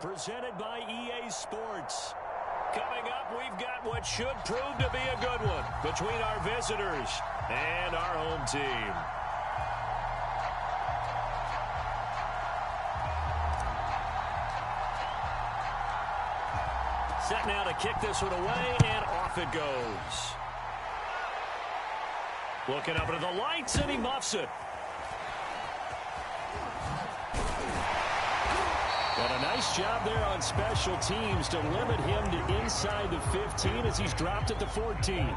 presented by EA Sports. Coming up, we've got what should prove to be a good one between our visitors and our home team. Set now to kick this one away, and off it goes. Looking up into the lights, and he muffs it. And a nice job there on special teams to limit him to inside the 15 as he's dropped at the 14.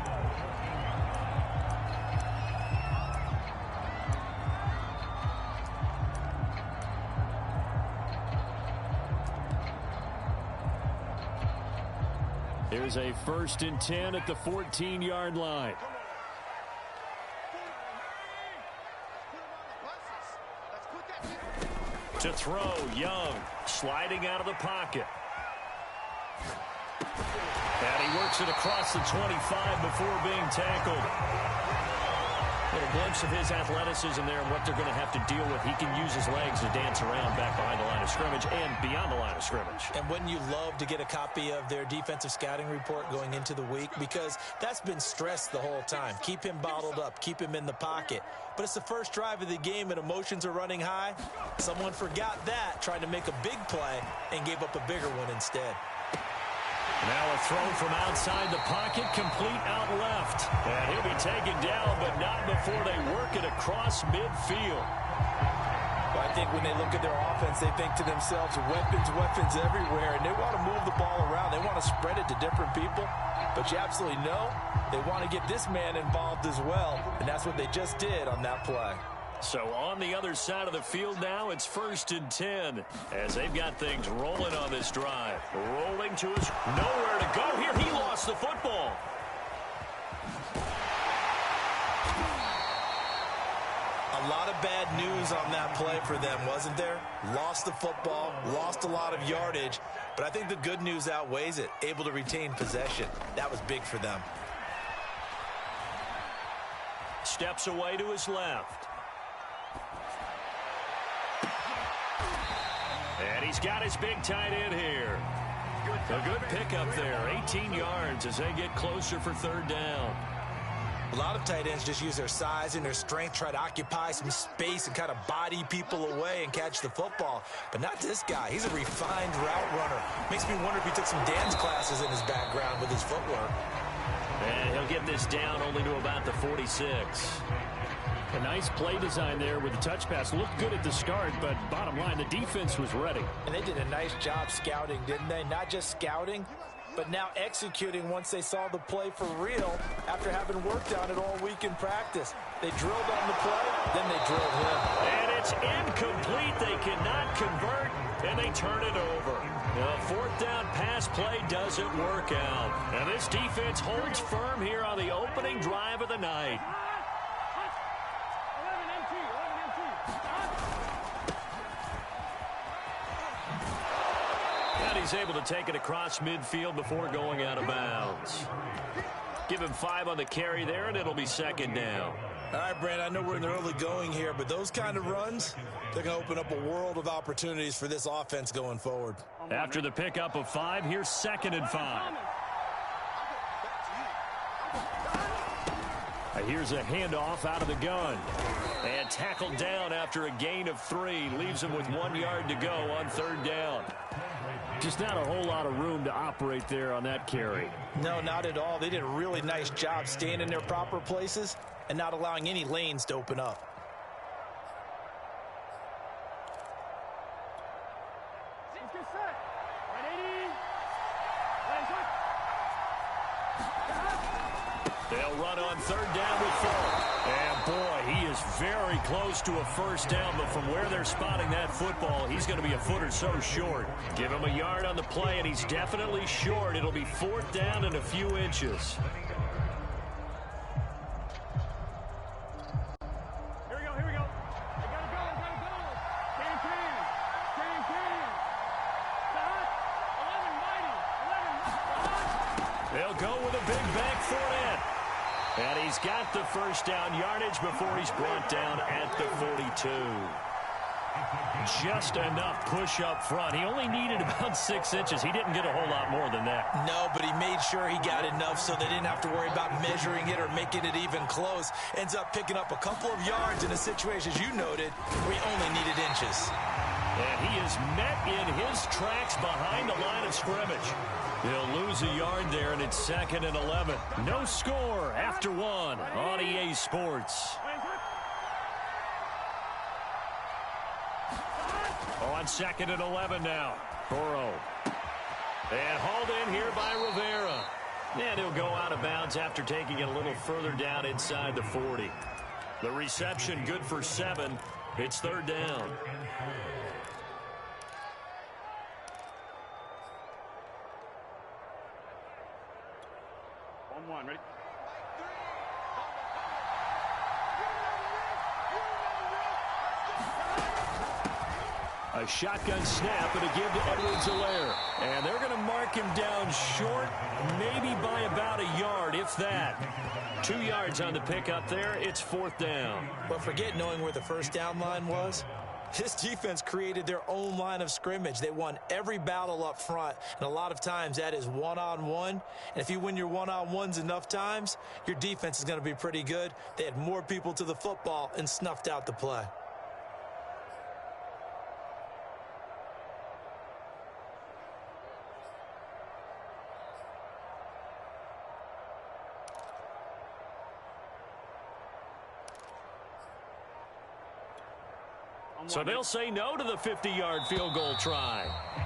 Here's a 1st and 10 at the 14-yard line. To throw, Young, sliding out of the pocket. And he works it across the 25 before being tackled. A little glimpse of his athleticism there and what they're going to have to deal with. He can use his legs to dance around back behind the line of scrimmage and beyond the line of scrimmage. And wouldn't you love to get a copy of their defensive scouting report going into the week? Because that's been stressed the whole time. Keep him bottled up. Keep him in the pocket. But it's the first drive of the game and emotions are running high. Someone forgot that, tried to make a big play, and gave up a bigger one instead. Now a throw from outside the pocket, complete out left. And he'll be taken down, but not before they work it across midfield. Well, I think when they look at their offense, they think to themselves, weapons everywhere, and they want to move the ball around. They want to spread it to different people. But you absolutely know they want to get this man involved as well, and that's what they just did on that play. So on the other side of the field now, it's 1st and 10 as they've got things rolling on this drive. Rolling to his nowhere to go here. He lost the football. A lot of bad news on that play for them, wasn't there? Lost the football, lost a lot of yardage, but I think the good news outweighs it. Able to retain possession. That was big for them. Steps away to his left. And he's got his big tight end here. A good pickup there, 18 yards as they get closer for 3rd down. A lot of tight ends just use their size and their strength, try to occupy some space and kind of body people away and catch the football. But not this guy. He's a refined route runner. Makes me wonder if he took some dance classes in his background with his footwork. And he'll get this down only to about the 46. A nice play design there with the touch pass. Looked good at the start, but bottom line, the defense was ready. And they did a nice job scouting, didn't they? Not just scouting, but now executing once they saw the play for real after having worked on it all week in practice. They drilled on the play, then they drilled him. And it's incomplete. They cannot convert, and they turn it over. The 4th down pass play doesn't work out. And this defense holds firm here on the opening drive of the night. He's able to take it across midfield before going out of bounds. Give him 5 on the carry there, and it'll be 2nd down. All right, Brand, I know we're in the early going here, but those kind of runs, they're going to open up a world of opportunities for this offense going forward. After the pickup of 5, here's 2nd and 5. Here's a handoff out of the gun. And tackled down after a gain of 3. Leaves him with 1 yard to go on 3rd down. Just not a whole lot of room to operate there on that carry. No, not at all. They did a really nice job staying in their proper places and not allowing any lanes to open up. They'll run on 3rd down with 4. And boy, he is very close to a 1st down, but from where they're spotting that football, he's going to be a foot or so short. Give him a yard on the play, and he's definitely short. It'll be 4th down and a few inches. Here we go. They gotta go. Can. Stop. 11, mighty. 11. They'll go with a big bank for it. And he's got the 1st down yardage before he's brought down at the 42. Just enough push up front. He only needed about 6 inches. He didn't get a whole lot more than that. No, but he made sure he got enough so they didn't have to worry about measuring it or making it even close. Ends up picking up a couple of yards in a situation, as you noted, where he only needed inches. And he is met in his tracks behind the line of scrimmage. He'll lose a yard there, and it's 2nd and 11. No score after 1 on EA Sports. On 2nd and 11 now. Burrow. And hauled in here by Rivera. And he'll go out of bounds after taking it a little further down inside the 40. The reception good for 7. It's 3rd down. On 1, ready? A shotgun snap and a give to Edwards-Helaire. And they're going to mark him down short, maybe by about a yard, if that. 2 yards on the pickup there. It's 4th down. But forget knowing where the first down line was. This defense created their own line of scrimmage. They won every battle up front, and a lot of times that is one-on-one. And if you win your one-on-ones enough times, your defense is going to be pretty good. They had more people to the football and snuffed out the play. So they'll say no to the 50-yard field goal try.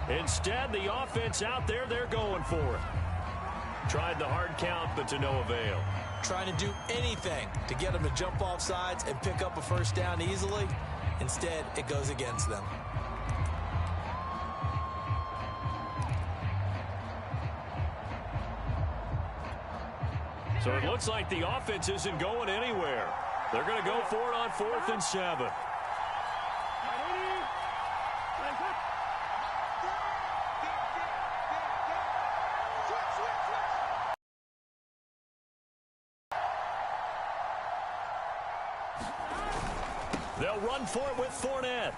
Instead, the offense out there, they're going for it. Tried the hard count, but to no avail. Trying to do anything to get them to jump off sides and pick up a first down easily. Instead, it goes against them. So it looks like the offense isn't going anywhere. They're going to go for it on 4th and 7. They'll run for it with Fournette.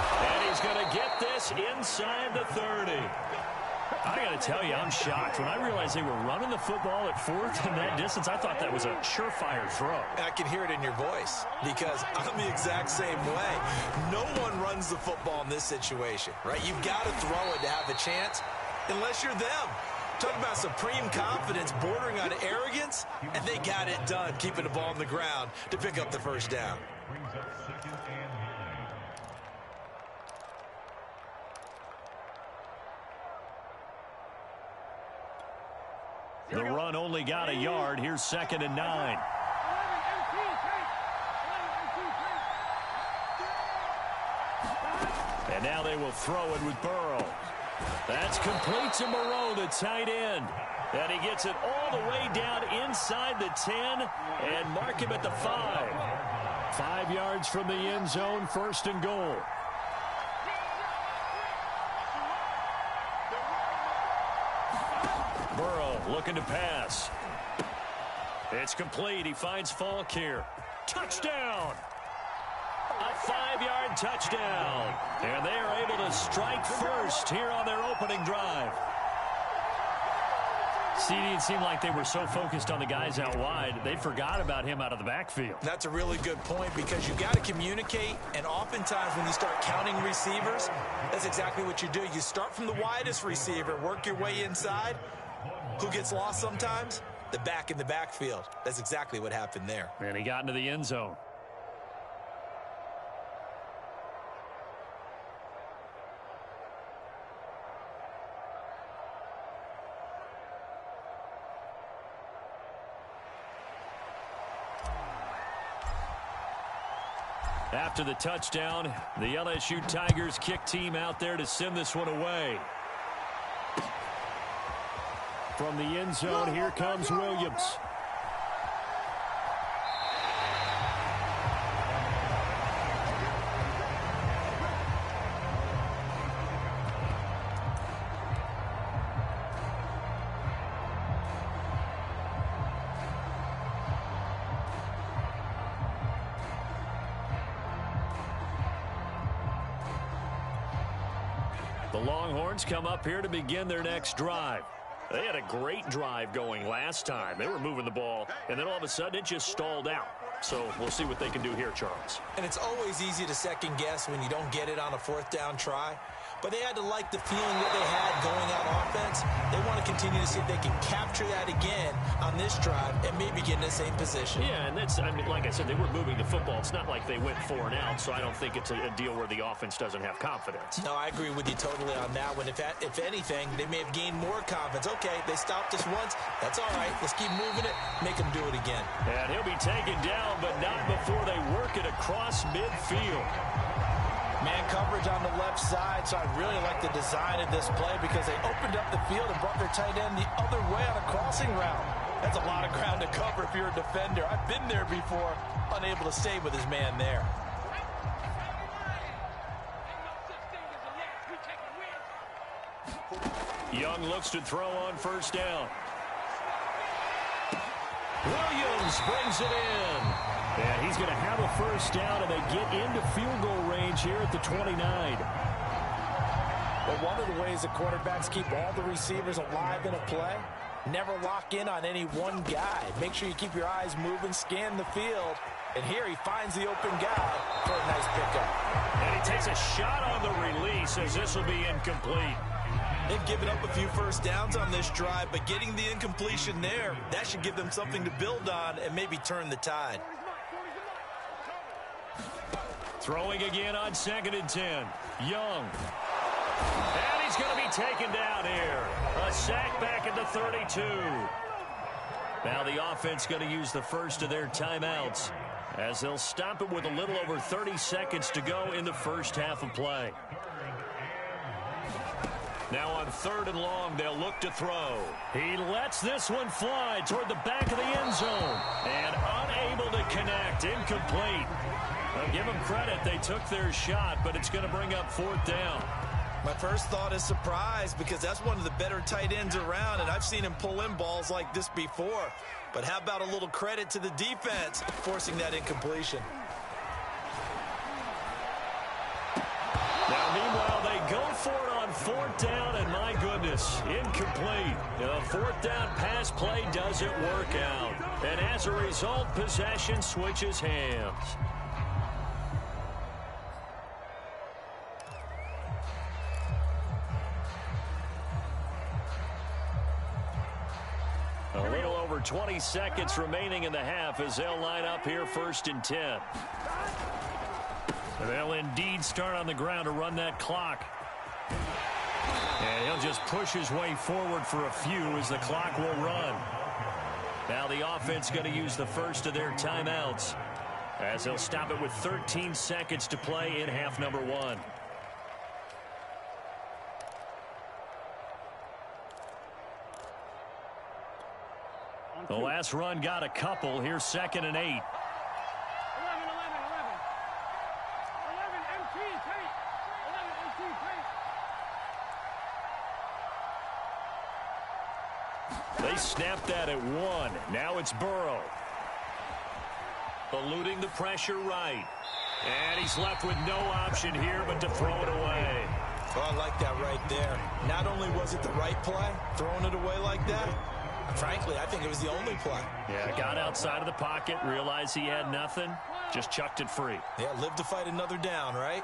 And he's going to get this inside the 30. I got to tell you, I'm shocked. When I realized they were running the football at 4th in that distance, I thought that was a surefire throw. I can hear it in your voice because I'm the exact same way. No one runs the football in this situation, right? You've got to throw it to have a chance unless you're them. Talk about supreme confidence bordering on arrogance, and they got it done, keeping the ball on the ground to pick up the first down. The run only got a yard. Here's 2nd and 9. And now they will throw it with Burrow. That's complete to Moreau, the tight end. And he gets it all the way down inside the 10 and mark him at the 5. 5 yards from the end zone, 1st and goal. Burrow looking to pass. It's complete. He finds Falk here. Touchdown! A 5-yard touchdown. And they are able to strike first here on their opening drive. CD, it seemed like they were so focused on the guys out wide, they forgot about him out of the backfield. That's a really good point because you got to communicate, and oftentimes when you start counting receivers, that's exactly what you do. You start from the widest receiver, work your way inside. Who gets lost sometimes? The back in the backfield. That's exactly what happened there. And he got into the end zone. After the touchdown, the LSU Tigers kick team out there to send this one away. From the end zone, here comes Williams. The Longhorns come up here to begin their next drive. They had a great drive going last time. They were moving the ball, and then all of a sudden it just stalled out. So we'll see what they can do here, Charles. And it's always easy to second guess when you don't get it on a fourth down try. But they had to like the feeling that they had going on offense. They want to continue to see if they can capture that again on this drive and maybe get in the same position. Yeah, and that's, I mean, like I said, they were moving the football. It's not like they went 4 and out, so I don't think it's a deal where the offense doesn't have confidence. No, I agree with you totally on that one. If anything, they may have gained more confidence. Okay, they stopped us once. That's all right. Let's keep moving it. Make them do it again. And he'll be taken down, but not before they work it across midfield. Man coverage on the left side, so I really like the design of this play because they opened up the field and brought their tight end the other way on a crossing route. That's a lot of ground to cover if you're a defender. I've been there before, unable to stay with his man there. Young looks to throw on first down. Williams brings it in. And he's going to have a first down, and they get into field goal range here at the 29. But one of the ways the quarterbacks keep all the receivers alive in a play, never lock in on any one guy. Make sure you keep your eyes moving, scan the field. And here he finds the open guy for a nice pickup. And he takes a shot on the release as this will be incomplete. They've given up a few first downs on this drive, but getting the incompletion there, that should give them something to build on and maybe turn the tide. Throwing again on 2nd and 10. Young. And he's going to be taken down here. A sack back at the 32. Now the offense going to use the first of their timeouts as they'll stop it with a little over 30 seconds to go in the first half of play. Now on 3rd and long, they'll look to throw. He lets this one fly toward the back of the end zone. And unable to connect. Incomplete. I'll give them credit. They took their shot, but it's going to bring up 4th down. My first thought is surprise because that's one of the better tight ends around, and I've seen him pull in balls like this before. But how about a little credit to the defense forcing that incompletion? Now, meanwhile, they go for it on 4th down, and my goodness, incomplete. The 4th down pass play doesn't work out. And as a result, possession switches hands. A little over 20 seconds remaining in the half as they'll line up here 1st and 10. They'll indeed start on the ground to run that clock. And he'll just push his way forward for a few as the clock will run. Now the offense going to use the first of their timeouts as they'll stop it with 13 seconds to play in half number 1. The last run got a couple. Here's 2nd and 8. 11, 11, 11. 11, MT, take. 11, MT, take. They snapped that at 1. Now it's Burrow. Eluding the pressure right. And he's left with no option here but to throw it away. Oh, I like that right there. Not only was it the right play, throwing it away like that, frankly, I think it was the only play. Yeah, got outside of the pocket, realized he had nothing, just chucked it free. Yeah, live to fight another down, right?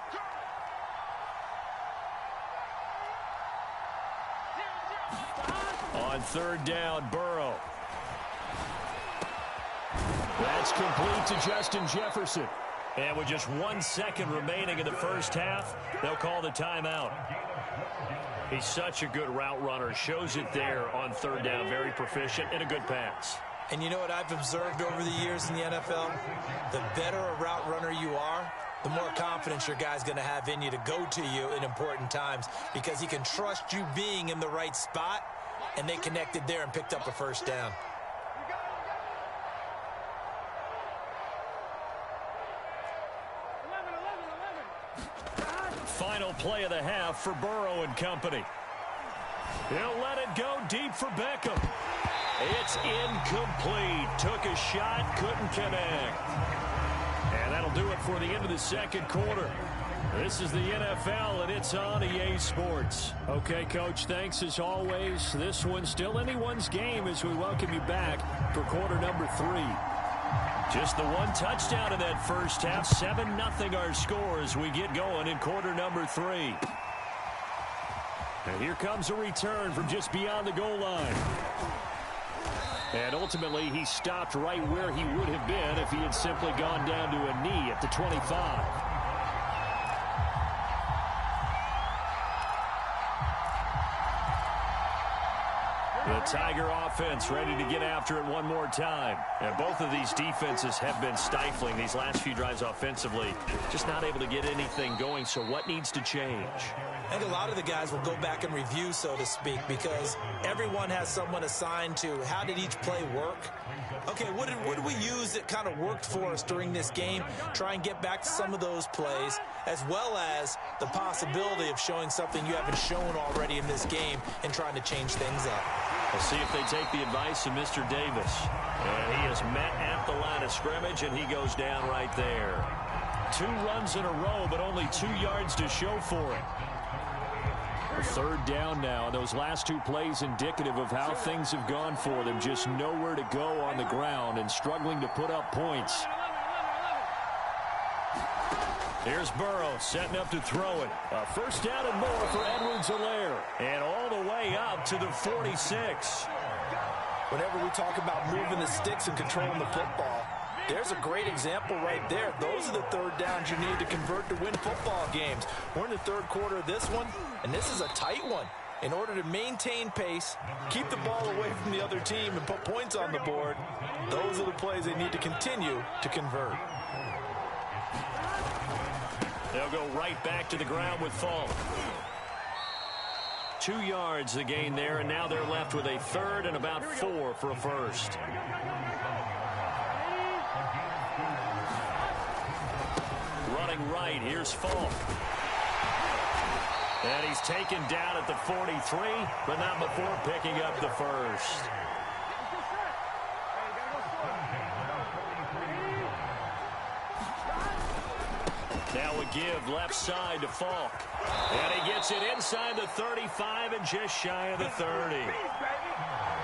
On 3rd down, Burrow. That's complete to Justin Jefferson. And with just 1 second remaining in the first half, they'll call the timeout. He's such a good route runner. Shows it there on 3rd down. Very proficient and a good pass. And you know what I've observed over the years in the NFL? The better a route runner you are, the more confidence your guy's going to have in you to go to you in important times because he can trust you being in the right spot, and they connected there and picked up a first down. Final play of the half for Burrow and company. He'll let it go deep for Beckham. It's incomplete. Took a shot, couldn't connect. And that'll do it for the end of the second quarter. This is the NFL, and it's on EA Sports. Okay, Coach, thanks as always. This one's still anyone's game as we welcome you back for quarter number 3. Just the one touchdown in that first half. 7-0 our score as we get going in quarter number 3. And here comes a return from just beyond the goal line. And ultimately, he stopped right where he would have been if he had simply gone down to a knee at the 25. The Tiger offense ready to get after it one more time. And both of these defenses have been stifling these last few drives offensively. Just not able to get anything going, so what needs to change? I think a lot of the guys will go back and review, so to speak, because everyone has someone assigned to how did each play work. Okay, what did we use that kind of worked for us during this game? Try and get back to some of those plays, as well as the possibility of showing something you haven't shown already in this game and trying to change things up. We'll see if they take the advice of Mr. Davis. And he is met at the line of scrimmage, and he goes down right there. 2 runs in a row, but only 2 yards to show for it. Third down now. Those last 2 plays indicative of how things have gone for them. Just nowhere to go on the ground and struggling to put up points. Here's Burrow setting up to throw it. A first down and more for Edwards-Helaire. And all the way up to the 46. Whenever we talk about moving the sticks and controlling the football, there's a great example right there. Those are the third downs you need to convert to win football games. We're in the third quarter of this one, and this is a tight one. In order to maintain pace, keep the ball away from the other team, and put points on the board, those are the plays they need to continue to convert. They'll go right back to the ground with Falk. 2 yards the gain there, and now they're left with a third and about 4 for a first. Running right, here's Falk. And he's taken down at the 43, but not before picking up the first. Now a give left side to Falk. And he gets it inside the 35 and just shy of the 30.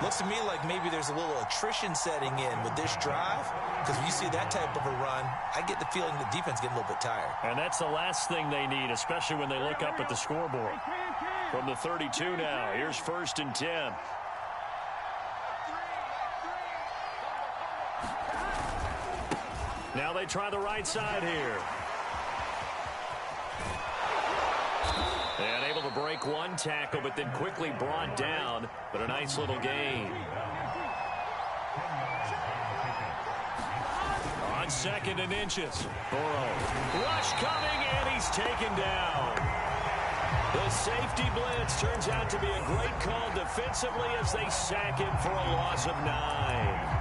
Looks to me like maybe there's a little attrition setting in with this drive, because when you see that type of a run, I get the feeling the defense getting a little bit tired. And that's the last thing they need, especially when they look up at the scoreboard. From the 32 now, here's 1st and 10. Now they try the right side here. And able to break one tackle, but then quickly brought down. But a nice little gain. On 2nd and inches. Burrow. Rush coming, and he's taken down. The safety blitz turns out to be a great call defensively as they sack him for a loss of 9.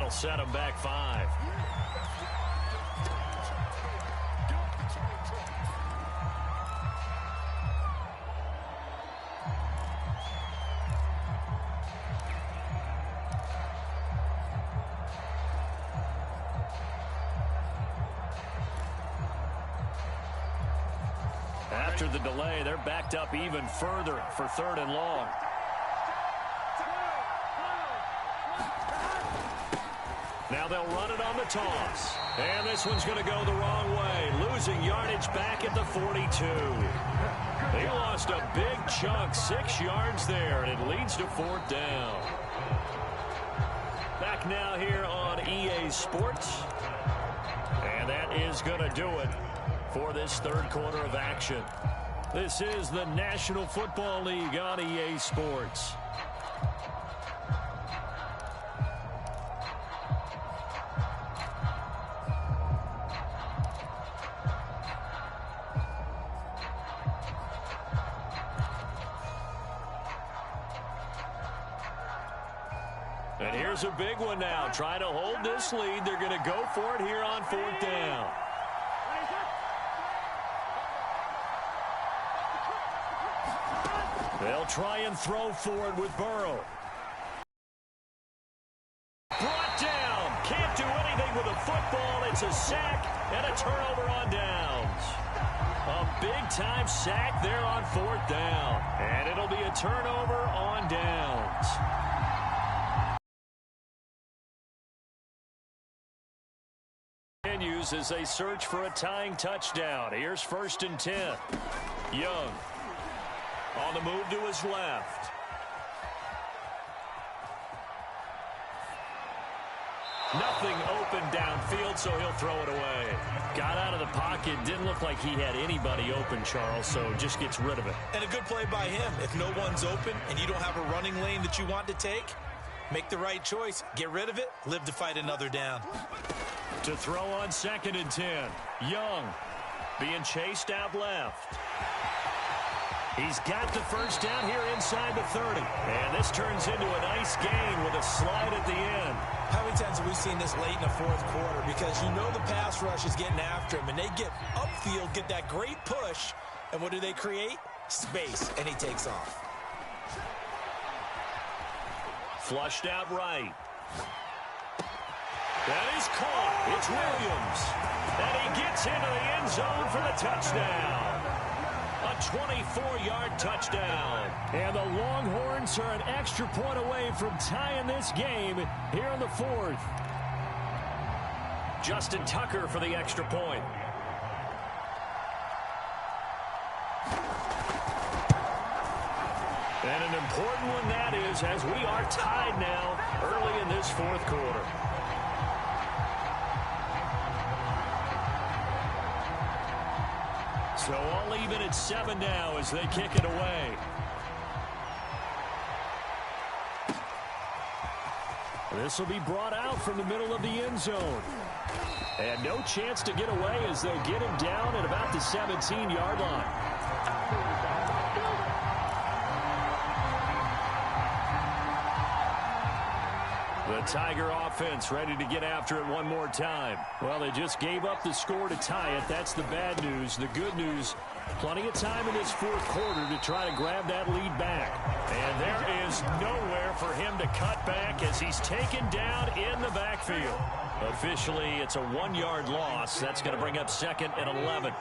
Set him back 5. After the delay, they're backed up even further for 3rd and long. Now they'll run it on the toss. And this one's going to go the wrong way. Losing yardage back at the 42. They lost a big chunk, 6 yards there, and it leads to 4th down. Back now here on EA Sports. And that is going to do it for this third quarter of action. This is the National Football League on EA Sports. And here's a big one now. Trying to hold this lead. They're going to go for it here on 4th down. They'll try and throw for it with Burrow. Brought down. Can't do anything with a football. It's a sack and a turnover on downs. A big-time sack there on 4th down. And it'll be a turnover on downs. Continues as they search for a tying touchdown. Here's 1st and 10. Young on the move to his left. Nothing open downfield, so he'll throw it away. Got out of the pocket. Didn't look like he had anybody open, Charles, so just gets rid of it. And a good play by him. If no one's open and you don't have a running lane that you want to take, make the right choice. Get rid of it. Live to fight another down. To throw on 2nd and 10. Young being chased out left. He's got the first down here inside the 30. And this turns into a nice gain with a slide at the end. How many times have we seen this late in the 4th quarter? Because you know the pass rush is getting after him, and they get upfield, get that great push, and what do they create? Space, and he takes off. Flushed out right. That is caught. It's Williams. And he gets into the end zone for the touchdown. A 24-yard touchdown. And the Longhorns are an extra point away from tying this game here in the 4th. Justin Tucker for the extra point. And an important one that is, as we are tied now early in this 4th quarter. So all even at 7 now as they kick it away. This will be brought out from the middle of the end zone. And no chance to get away as they'll get him down at about the 17-yard line. The Tiger offense ready to get after it one more time. Well, they just gave up the score to tie it. That's the bad news. The good news, plenty of time in this 4th quarter to try to grab that lead back. And there is nowhere for him to cut back as he's taken down in the backfield. Officially, it's a 1-yard loss. That's going to bring up 2nd and 11.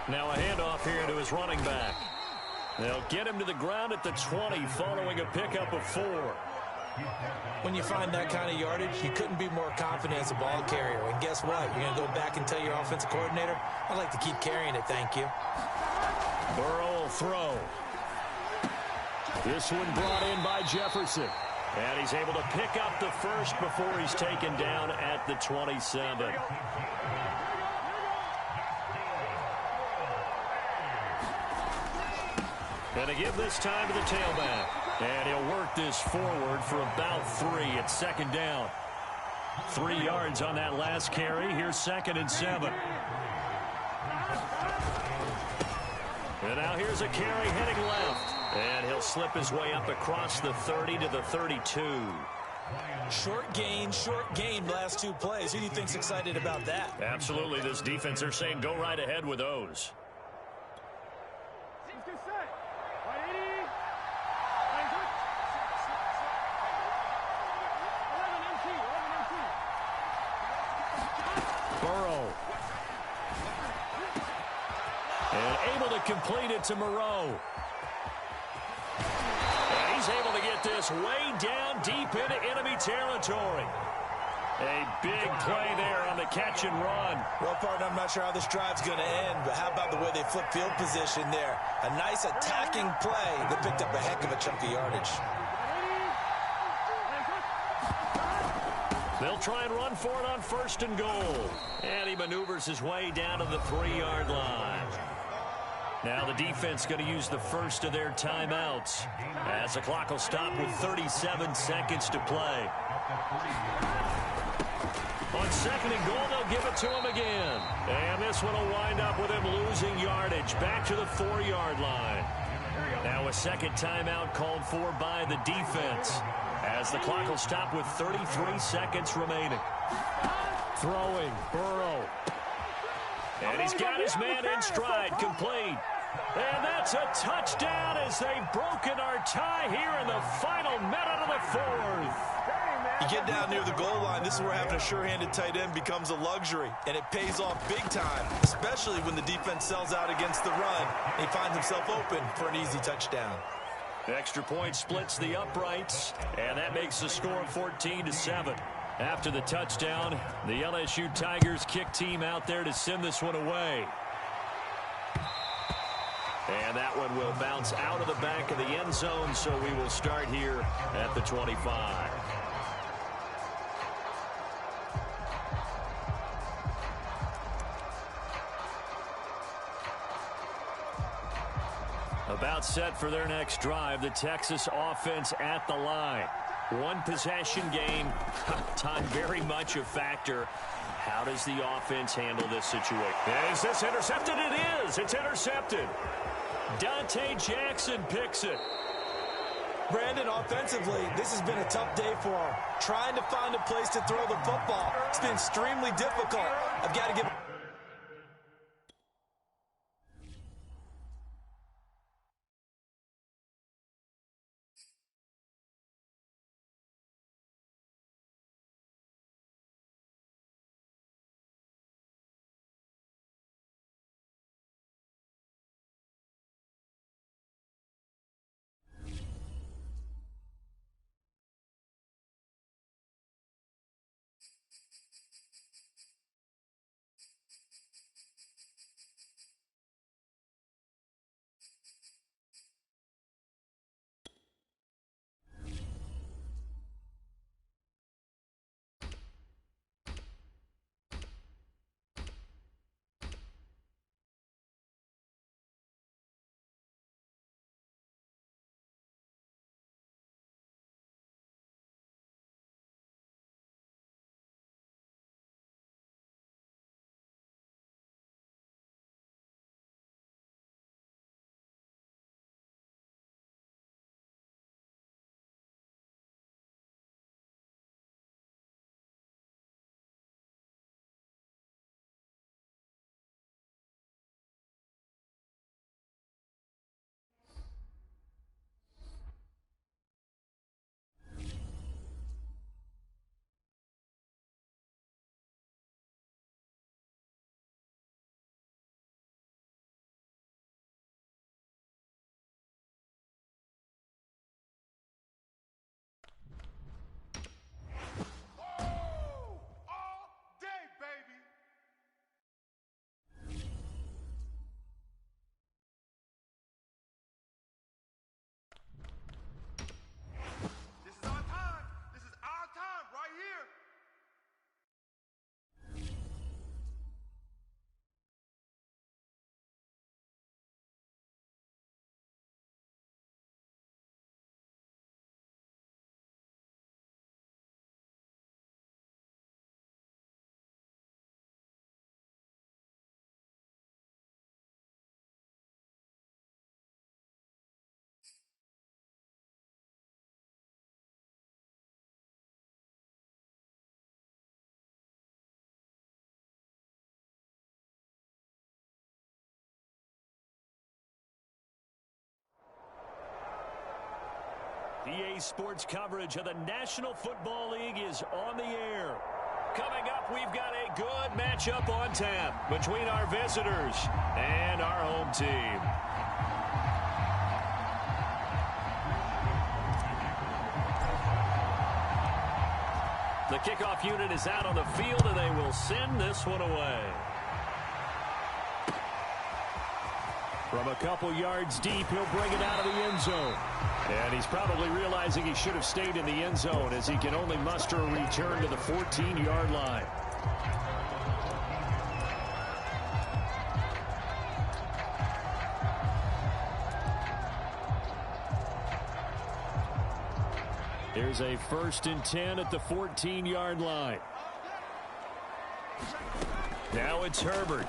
Now a handoff here to his running back. They'll get him to the ground at the 20 following a pickup of 4. When you find that kind of yardage, you couldn't be more confident as a ball carrier. And guess what? You're going to go back and tell your offensive coordinator, I'd like to keep carrying it, thank you. Burrow will throw. This one brought in by Jefferson. And he's able to pick up the first before he's taken down at the 27. And to give this time to the tailback. And he'll work this forward for about 3 at 2nd down. 3 yards on that last carry. Here's 2nd and 7. And now here's a carry heading left. And he'll slip his way up across the 30 to the 32. Short gain, last 2 plays. Who do you think's excited about that? Absolutely. This defense, they're saying go right ahead with those. Burrow. And able to complete it to Moreau. And he's able to get this way down deep into enemy territory. A big play there on the catch and run. Well, partner, I'm not sure how this drive's going to end, but how about the way they flip field position there? A nice attacking play that picked up a heck of a chunk of yardage. They'll try and run for it on 1st and goal. And he maneuvers his way down to the 3-yard line. Now the defense going to use the first of their timeouts as the clock will stop with 37 seconds to play. On 2nd and goal, they'll give it to him again. And this one will wind up with him losing yardage back to the 4-yard line. Now a second timeout called for by the defense, as the clock will stop with 33 seconds remaining. Throwing, Burrow. And he's got his man in stride, complete. And that's a touchdown as they've broken our tie here in the final minute of the fourth. You get down near the goal line, this is where having a sure-handed tight end becomes a luxury, and it pays off big time, especially when the defense sells out against the run. He finds himself open for an easy touchdown. Extra point splits the uprights, and that makes the score 14-7. After the touchdown, the LSU Tigers kick team out there to send this one away. And that one will bounce out of the back of the end zone, so we will start here at the 25. About set for their next drive, the Texas offense at the line. One possession game, time very much a factor. How does the offense handle this situation? Is this intercepted? It is. It's intercepted. Dante Jackson picks it. Brandon, offensively, this has been a tough day for him. Trying to find a place to throw the football. It's been extremely difficult. I've got to give... EA Sports coverage of the National Football League is on the air. Coming up, we've got a good matchup on tap between our visitors and our home team. The kickoff unit is out on the field, and they will send this one away. From a couple yards deep, he'll bring it out of the end zone. And he's probably realizing he should have stayed in the end zone, as he can only muster a return to the 14-yard line. Here's a 1st and 10 at the 14-yard line. Now it's Herbert.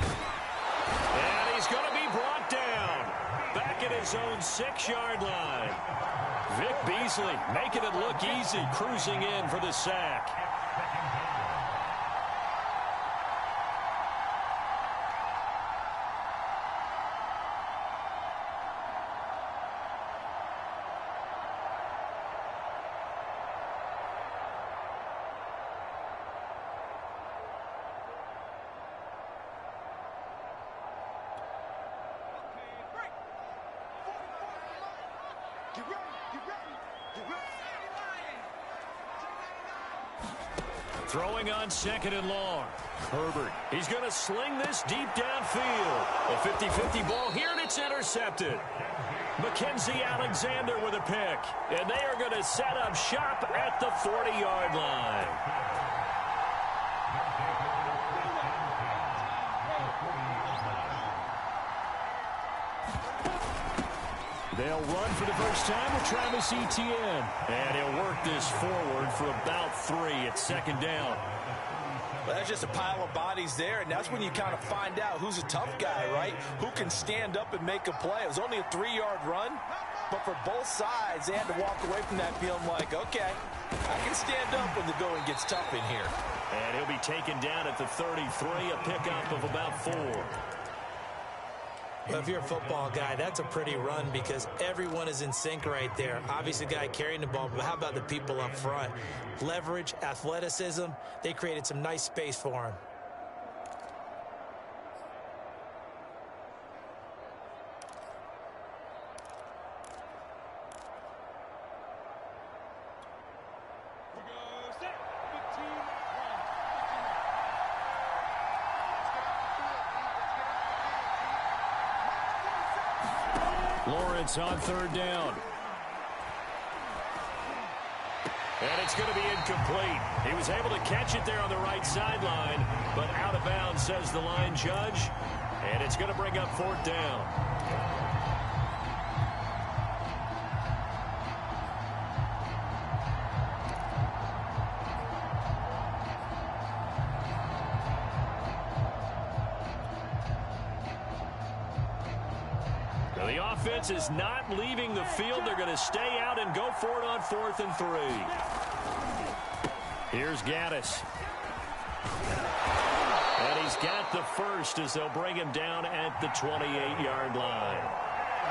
And he's going to be brought down. Back at his own 6-yard line. Vic Beasley making it look easy, cruising in for the sack. Throwing on 2nd and long. Herbert, he's going to sling this deep downfield. A 50-50 ball here, and it's intercepted. Mackenzie Alexander with a pick. And they are going to set up shop at the 40-yard line. They'll run for the first time with Travis Etienne. And he'll work this forward for about 3 at 2nd down. Well, that's just a pile of bodies there, and that's when you kind of find out who's a tough guy, right? Who can stand up and make a play. It was only a 3-yard run, but for both sides, they had to walk away from that feeling like, okay, I can stand up when the going gets tough in here. And he'll be taken down at the 33, a pickup of about 4. Well, if you're a football guy, that's a pretty run because everyone is in sync right there. Obviously, the guy carrying the ball, but how about the people up front? Leverage, athleticism, they created some nice space for him. Lawrence on 3rd down. And it's going to be incomplete. He was able to catch it there on the right sideline, but out of bounds, says the line judge. And it's going to bring up 4th down. The offense is not leaving the field. They're going to stay out and go for it on 4th and 3. Here's Gaddis. And he's got the first as they'll bring him down at the 28-yard line.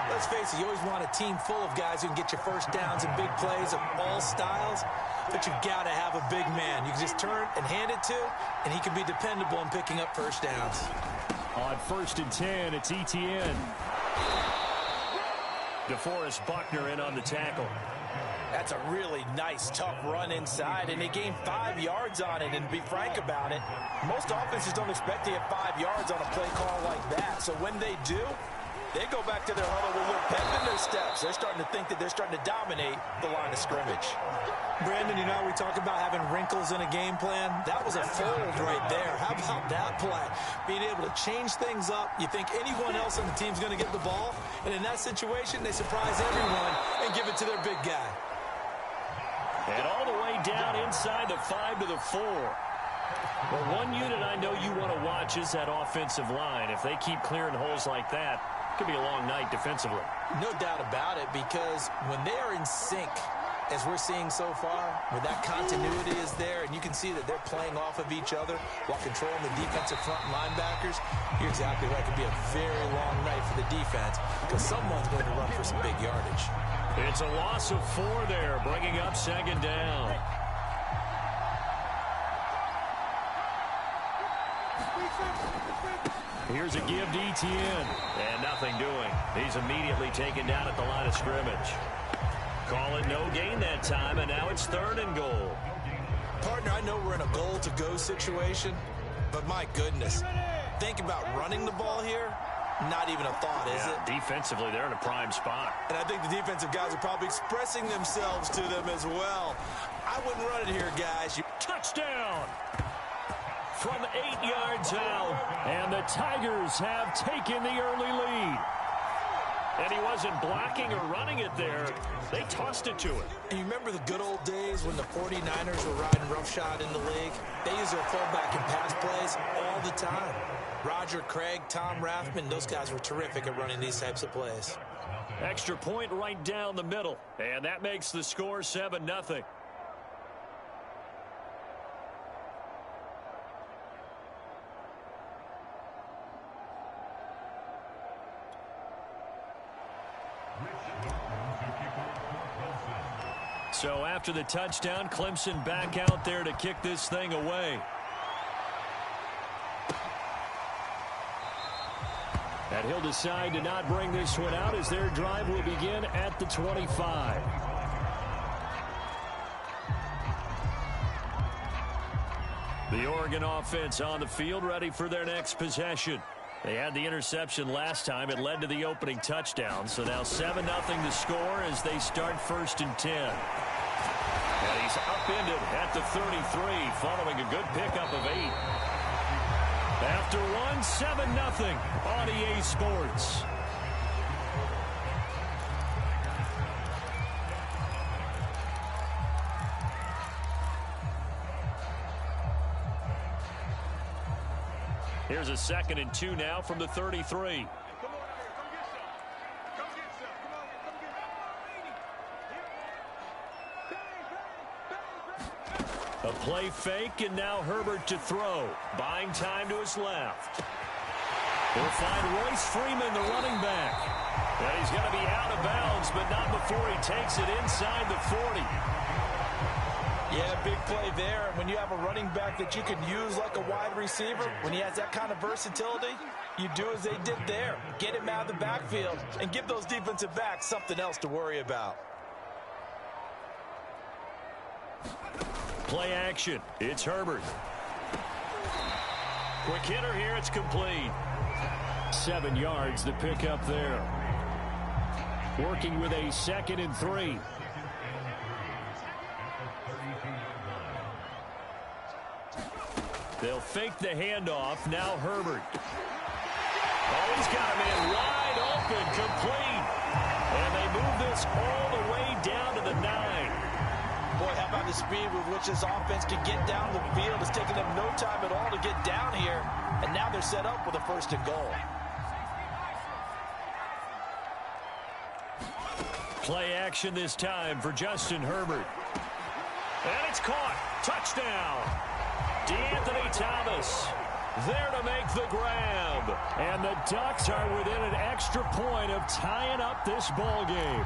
Let's face it, you always want a team full of guys who can get you first downs and big plays of all styles, but you've got to have a big man. You can just turn and hand it to, and he can be dependable in picking up first downs. On 1st and 10, it's Etienne. DeForest Buckner in on the tackle. That's a really nice, tough run inside, and they gained 5 yards on it. And to be frank about it, most offenses don't expect to get 5 yards on a play call like that. So when they do, they go back to their huddle with a little pep in their steps. They're starting to think that they're starting to dominate the line of scrimmage. Brandon, you know, we talk about having wrinkles in a game plan. That was a fold right there. How about that play? Being able to change things up. You think anyone else on the team's going to get the ball, and in that situation, they surprise everyone and give it to their big guy. And all the way down inside the 5 to the 4. Well, one unit I know you want to watch is that offensive line. If they keep clearing holes like that, it could be a long night defensively. No doubt about it, because when they are in sync, as we're seeing so far, where that continuity is there, and you can see that they're playing off of each other while controlling the defensive front linebackers, you're exactly right. It could be a very long night for the defense because someone's going to run for some big yardage. It's a loss of 4 there, bringing up 2nd down. Here's a give to Etienne, and nothing doing. He's immediately taken down at the line of scrimmage. Call it no gain that time, and now it's 3rd and goal. Partner, I know we're in a goal-to-go situation, but my goodness, think about running the ball here. Not even a thought, is it? Defensively, they're in a prime spot. And I think the defensive guys are probably expressing themselves to them as well. I wouldn't run it here, guys. Touchdown! From 8 yards out, and the Tigers have taken the early lead. And he wasn't blocking or running it there. They tossed it to him. And you remember the good old days when the 49ers were riding roughshod in the league? They used their fullback and pass plays all the time. Roger Craig, Tom Rathman, those guys were terrific at running these types of plays. Extra point right down the middle. And that makes the score 7-0. So after the touchdown, Clemson back out there to kick this thing away. And he'll decide to not bring this one out as their drive will begin at the 25. The Oregon offense on the field ready for their next possession. They had the interception last time. It led to the opening touchdown. So now 7-0 the score as they start 1st and 10. And he's upended at the 33 following a good pickup of 8. After one, 7-0 on EA Sports. Here's a 2nd and 2 now from the 33. A play fake, and now Herbert to throw. Buying time to his left. He'll find Royce Freeman, the running back. And he's going to be out of bounds, but not before he takes it inside the 40. Yeah, big play there. When you have a running back that you can use like a wide receiver, when he has that kind of versatility, you do as they did there. Get him out of the backfield and give those defensive backs something else to worry about. Play action. It's Herbert. Quick hitter here. It's complete. 7 yards the pick up there. Working with a 2nd and 3. They'll fake the handoff. Now Herbert. Oh, he's got a man wide open. Complete. And they move this all the way down to the 9. Boy, how about the speed with which this offense can get down the field? It's taken them no time at all to get down here. And now they're set up with a 1st and goal. Play action this time for Justin Herbert. And it's caught. Touchdown. DeAnthony Thomas there to make the grab. And the Ducks are within an extra point of tying up this ball game.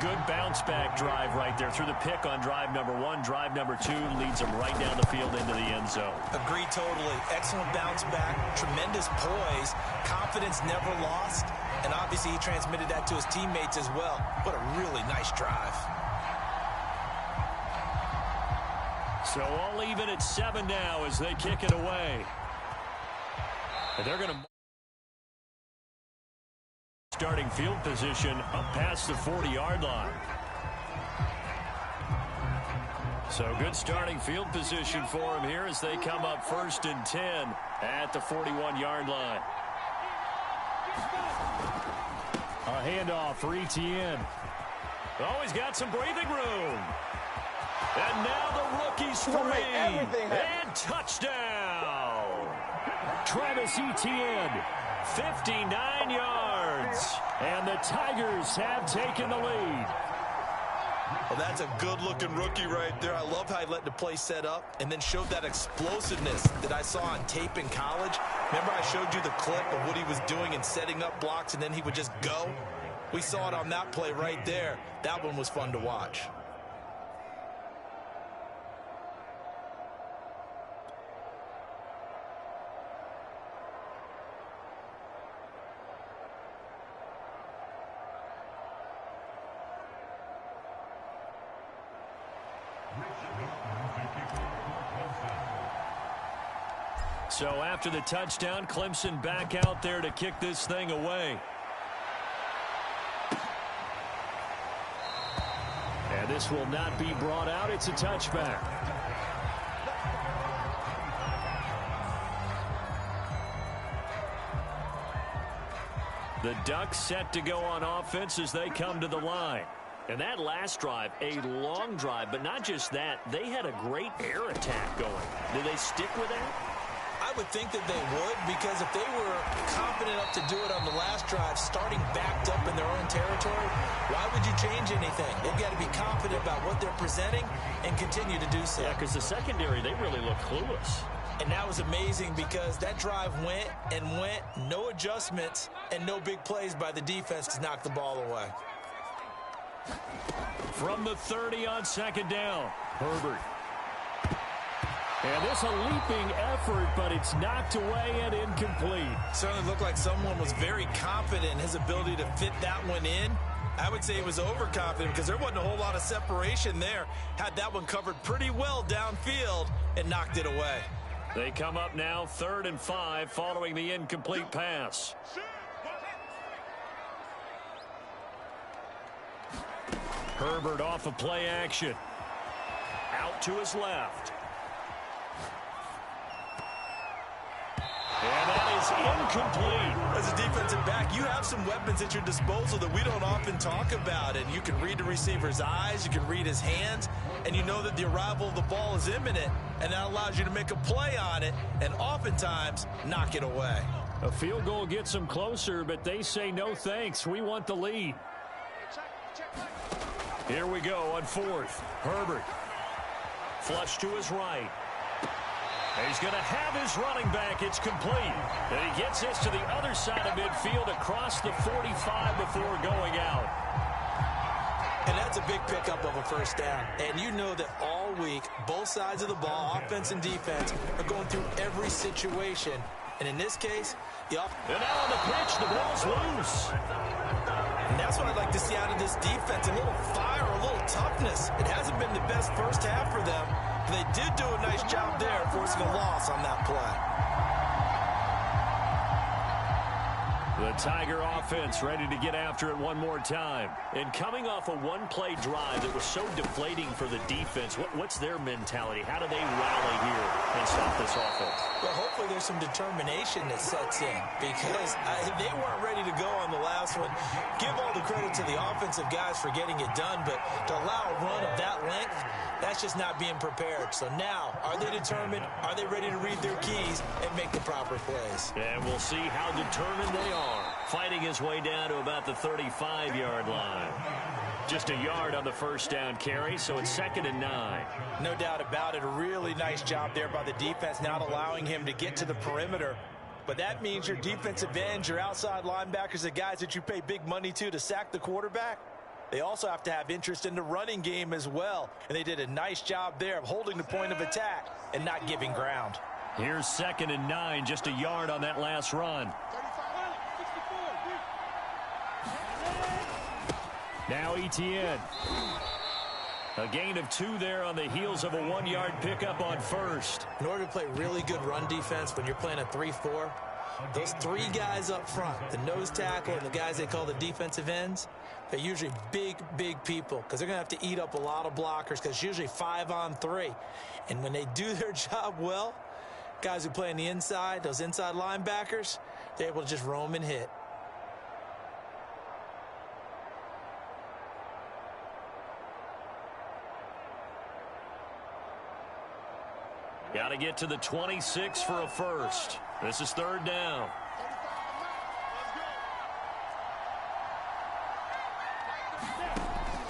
Good bounce-back drive right there through the pick on drive number 1. Drive number 2 leads them right down the field into the end zone. Agreed totally. Excellent bounce-back, tremendous poise, confidence never lost, and obviously he transmitted that to his teammates as well. What a really nice drive. So all even at 7 now as they kick it away. And they're going to starting field position up past the 40-yard line. So good starting field position for him here as they come up 1st and 10 at the 41-yard line. A handoff for Etienne. Oh, he's got some breathing room. And now the rookie's free. And touchdown. Travis Etienne, 59 yards. And the Tigers have taken the lead. Well, that's a good-looking rookie right there. I love how he let the play set up and then showed that explosiveness that I saw on tape in college. Remember I showed you the clip of what he was doing and setting up blocks, and then he would just go? We saw it on that play right there. That one was fun to watch. So after the touchdown, Clemson back out there to kick this thing away. And this will not be brought out. It's a touchback. The Ducks set to go on offense as they come to the line. And that last drive, a long drive, but not just that. They had a great air attack going. Do they stick with that? I I would think that they would, because if they were confident enough to do it on the last drive, starting backed up in their own territory, why would you change anything? They've got to be confident about what they're presenting and continue to do so. Yeah, because the secondary, they really look clueless. And that was amazing because that drive went and went, no adjustments, and no big plays by the defense to knock the ball away. From the 30 on second down, Herbert. And this a leaping effort, but it's knocked away and incomplete. Certainly looked like someone was very confident in his ability to fit that one in. I would say he was overconfident because there wasn't a whole lot of separation there. Had that one covered pretty well downfield and knocked it away. They come up now 3rd and 5 following the incomplete pass. Herbert off of play action. Out to his left. And that is incomplete. As a defensive back, you have some weapons at your disposal that we don't often talk about. And you can read the receiver's eyes, you can read his hands, and you know that the arrival of the ball is imminent. And that allows you to make a play on it and oftentimes knock it away. A field goal gets them closer, but they say no thanks. We want the lead. Here we go on 4th. Herbert. Flush to his right. He's going to have his running back. It's complete. And he gets this to the other side of midfield across the 45 before going out. And that's a big pickup of a first down. And you know that all week, both sides of the ball, offense and defense, are going through every situation. And in this case, and now on the pitch, the ball's loose. And that's what I'd like to see out of this defense, a little fire, a little toughness. It hasn't been the best first half for them, but they did do a nice job there forcing a loss on that play. The Tiger offense ready to get after it one more time. And coming off a one-play drive that was so deflating for the defense, what's their mentality? How do they rally here and stop this offense? Well, hopefully there's some determination that sets in because they weren't ready to go on the last one. Give all the credit to the offensive guys for getting it done, but to allow a run of that length, that's just not being prepared. So now, are they determined? Are they ready to read their keys and make the proper plays? And we'll see how determined they are. Fighting his way down to about the 35-yard line. Just a yard on the first down carry, so it's 2nd and 9. No doubt about it. A really nice job there by the defense, not allowing him to get to the perimeter. But that means your defensive ends, your outside linebackers, the guys that you pay big money to sack the quarterback, they also have to have interest in the running game as well. And they did a nice job there of holding the point of attack and not giving ground. Here's 2nd and 9, just a yard on that last run. Now Etienne. A gain of 2 there on the heels of a 1-yard pickup on first. In order to play really good run defense when you're playing a 3-4, those 3 guys up front, the nose tackle and the guys they call the defensive ends, they're usually big, big people because they're going to have to eat up a lot of blockers because it's usually 5 on 3. And when they do their job well, guys who play on the inside, those inside linebackers, they're able to just roam and hit. Got to get to the 26 for a first. This is 3rd down.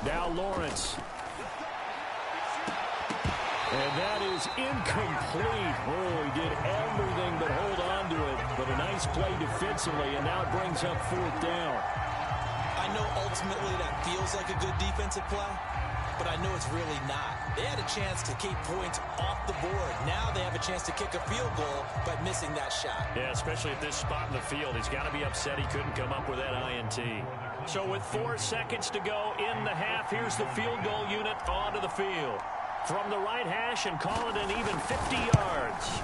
Now Lawrence. And that is incomplete. Oh, he did everything but hold on to it. But a nice play defensively, and now it brings up 4th down. I know ultimately that feels like a good defensive play, but I know it's really not. They had a chance to keep points off the board. Now they have a chance to kick a field goal by missing that shot. Yeah, especially at this spot in the field. He's got to be upset he couldn't come up with that INT. So with 4 seconds to go in the half, here's the field goal unit onto the field. From the right hash and call it an even 50 yards.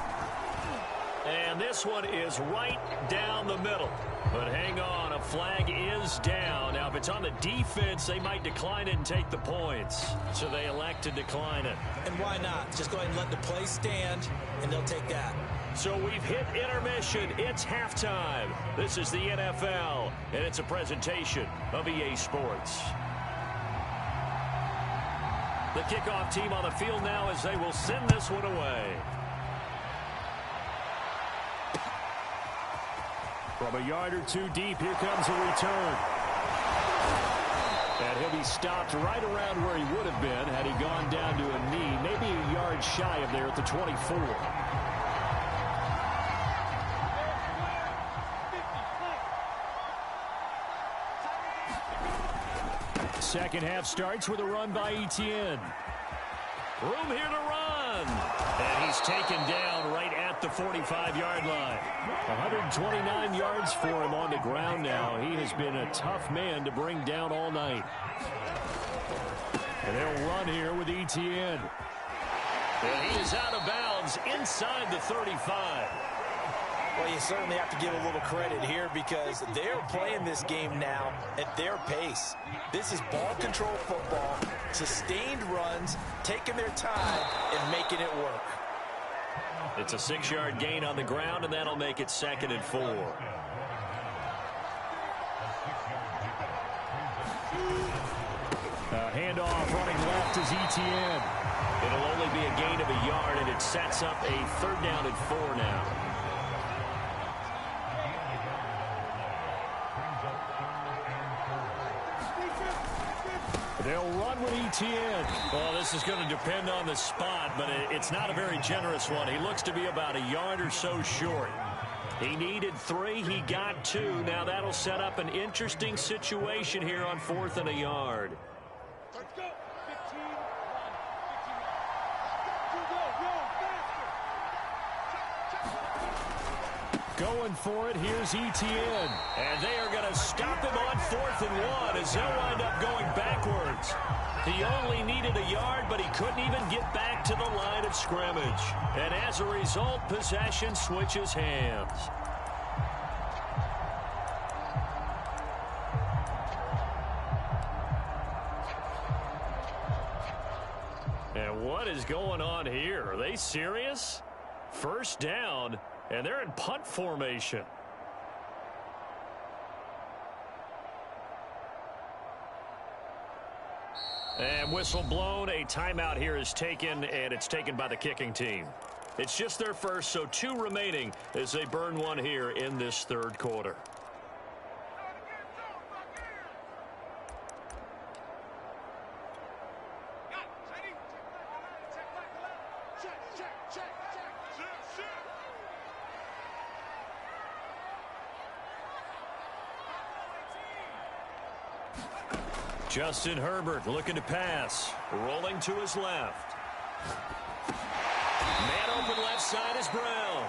And this one is right down the middle. But hang on, a flag is down. Now, if it's on the defense, they might decline it and take the points. So they elect to decline it. And why not? Just go ahead and let the play stand, and they'll take that. So we've hit intermission. It's halftime. This is the NFL, and it's a presentation of EA Sports. The kickoff team on the field now as they will send this one away. From a yard or two deep, here comes a return. And he'll be stopped right around where he would have been had he gone down to a knee, maybe a yard shy of there at the 24. Second half starts with a run by Etienne. Room here to run. And he's taken down right at the 45-yard line. 129 yards for him on the ground now. He has been a tough man to bring down all night. And they'll run here with Etienne. And he is out of bounds inside the 35. Well, you certainly have to give a little credit here because they're playing this game now at their pace. This is ball control football, sustained runs, taking their time and making it work. It's a 6-yard gain on the ground, and that'll make it 2nd and 4. Handoff running left is Etienne. It'll only be a gain of a yard, and it sets up a 3rd down and 4 now. They'll run with Etienne. Well, this is going to depend on the spot, but it's not a very generous one. He looks to be about a yard or so short. He needed 3. He got 2. Now that'll set up an interesting situation here on 4th and a yard. Let's go. 15, 1. 15, 1. Going for it, here's Etienne. And they are going to stop him on 4th and 1 as they'll wind up going backwards. He only needed a yard, but he couldn't even get back to the line of scrimmage. And as a result, possession switches hands. And what is going on here? Are they serious? 1st down. And they're in punt formation. And whistle blown. A timeout here is taken, and it's taken by the kicking team. It's just their first, so 2 remaining as they burn one here in this 3rd quarter. Justin Herbert looking to pass. Rolling to his left. Man open left side is Brown.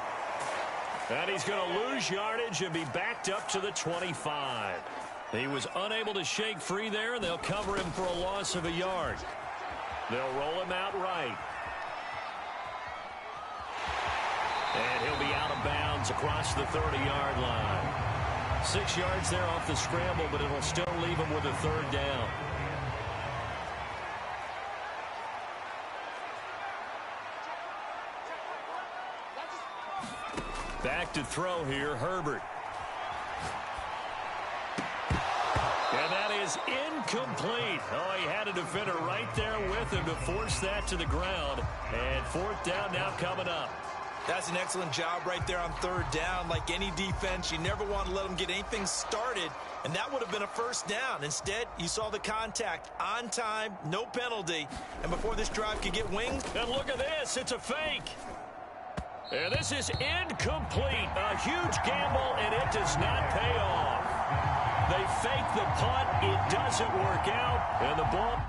And he's going to lose yardage and be backed up to the 25. He was unable to shake free there, and they'll cover him for a loss of a yard. They'll roll him out right. And he'll be out of bounds across the 30-yard line. 6 yards there off the scramble, but it'll still leave him with a 3rd down. Back to throw here, Herbert. And that is incomplete. Oh, he had a defender right there with him to force that to the ground. And 4th down now coming up. That's an excellent job right there on 3rd down. Like any defense, you never want to let them get anything started, and that would have been a 1st down. Instead, you saw the contact on time, no penalty, and before this drive could get winged. And look at this. It's a fake. And this is incomplete. A huge gamble, and it does not pay off. They fake the punt. It doesn't work out, and the ball...